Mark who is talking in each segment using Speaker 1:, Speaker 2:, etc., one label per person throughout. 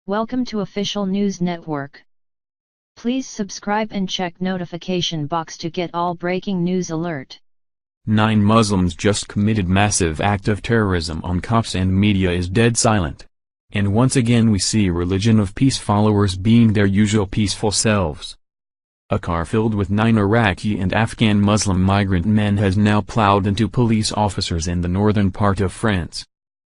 Speaker 1: Welcome to Official News Network. Please subscribe and check notification box to get all breaking news alert.
Speaker 2: 9 Muslims just committed massive act of terrorism on cops and media is dead silent. And once again we see religion of peace followers being their usual peaceful selves. A car filled with 9 Iraqi and Afghan Muslim migrant men has now plowed into police officers in the northern part of France.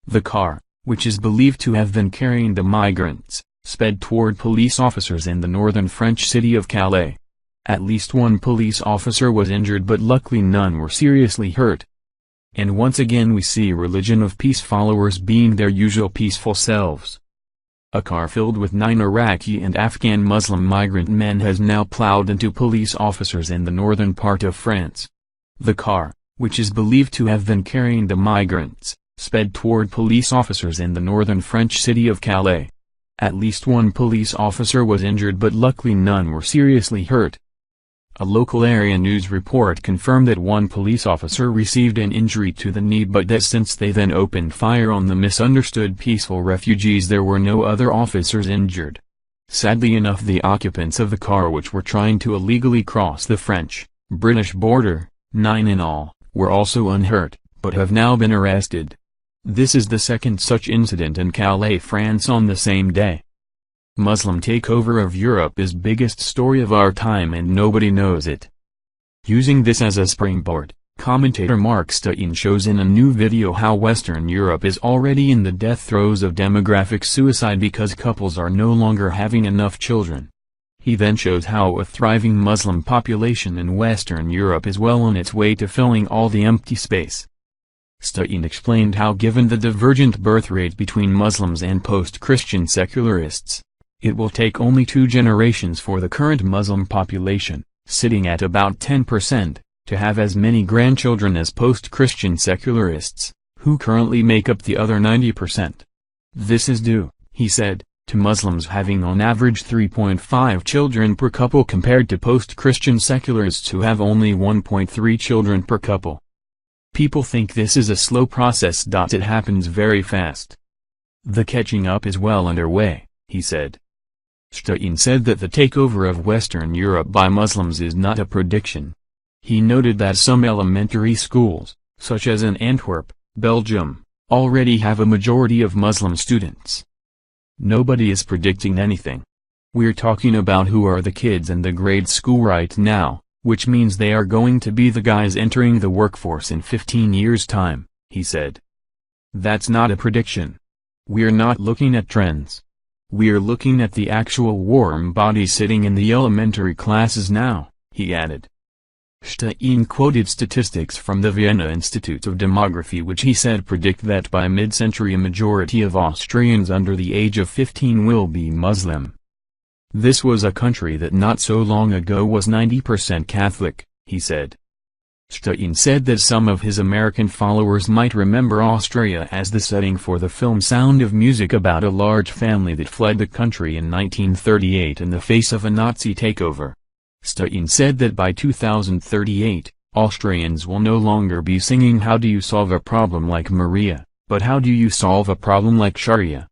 Speaker 2: The car, which is believed to have been carrying the migrants, sped toward police officers in the northern French city of Calais. At least one police officer was injured, but luckily none were seriously hurt. And once again we see religion of peace followers being their usual peaceful selves. A car filled with 9 Iraqi and Afghan Muslim migrant men has now plowed into police officers in the northern part of France. The car, which is believed to have been carrying the migrants, sped toward police officers in the northern French city of Calais. At least one police officer was injured, but luckily none were seriously hurt. A local area news report confirmed that one police officer received an injury to the knee, but that since they then opened fire on the misunderstood peaceful refugees, there were no other officers injured. Sadly enough, the occupants of the car, which were trying to illegally cross the French-British border, 9 in all, were also unhurt, but have now been arrested. This is the second such incident in Calais, France on the same day. Muslim takeover of Europe is biggest story of our time and nobody knows it. Using this as a springboard, commentator Mark Stein shows in a new video how Western Europe is already in the death throes of demographic suicide because couples are no longer having enough children. He then shows how a thriving Muslim population in Western Europe is well on its way to filling all the empty space. Stein explained how, given the divergent birth rate between Muslims and post-Christian secularists, it will take only 2 generations for the current Muslim population, sitting at about 10%, to have as many grandchildren as post-Christian secularists, who currently make up the other 90%. This is due, he said, to Muslims having on average 3.5 children per couple compared to post-Christian secularists who have only 1.3 children per couple. People think this is a slow process. It happens very fast. The catching up is well underway, he said. Stein said that the takeover of Western Europe by Muslims is not a prediction. He noted that some elementary schools, such as in Antwerp, Belgium, already have a majority of Muslim students. Nobody is predicting anything. We're talking about who are the kids in the grade school right now, which means they are going to be the guys entering the workforce in 15 years' time, he said. That's not a prediction. We're not looking at trends. We're looking at the actual warm bodies sitting in the elementary classes now, he added. Stein quoted statistics from the Vienna Institute of Demography, which he said predict that by mid-century a majority of Austrians under the age of 15 will be Muslim. This was a country that not so long ago was 90% Catholic, he said. Stein said that some of his American followers might remember Austria as the setting for the film Sound of Music, about a large family that fled the country in 1938 in the face of a Nazi takeover. Stein said that by 2038, Austrians will no longer be singing "How do you solve a problem like Maria," but "How do you solve a problem like Sharia?"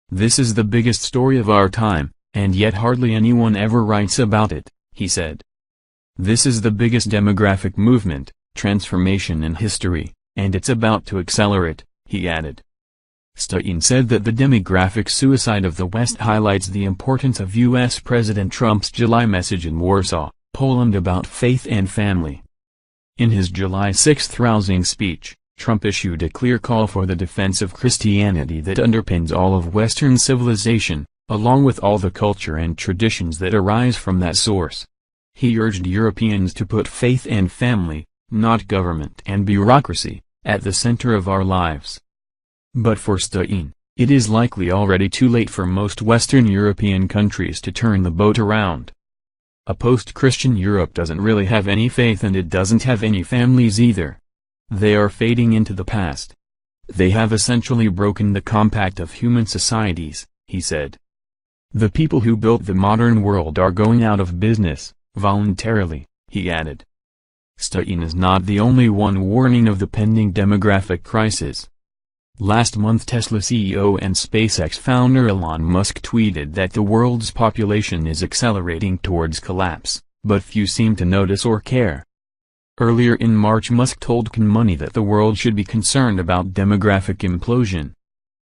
Speaker 2: This is the biggest story of our time, and yet hardly anyone ever writes about it, he said. This is the biggest demographic movement, transformation in history, and it's about to accelerate, he added. Stein said that the demographic suicide of the West highlights the importance of U.S. President Trump's July message in Warsaw, Poland about faith and family. In his July 6 rousing speech, Trump issued a clear call for the defense of Christianity that underpins all of Western civilization, along with all the culture and traditions that arise from that source. He urged Europeans to put faith and family, not government and bureaucracy, at the center of our lives. But for Stein, it is likely already too late for most Western European countries to turn the boat around. A post-Christian Europe doesn't really have any faith, and it doesn't have any families either. They are fading into the past. They have essentially broken the compact of human societies, he said. The people who built the modern world are going out of business, voluntarily, he added. Stein is not the only one warning of the pending demographic crisis. Last month Tesla CEO and SpaceX founder Elon Musk tweeted that the world's population is accelerating towards collapse, but few seem to notice or care. Earlier in March Musk told Can Money that the world should be concerned about demographic implosion.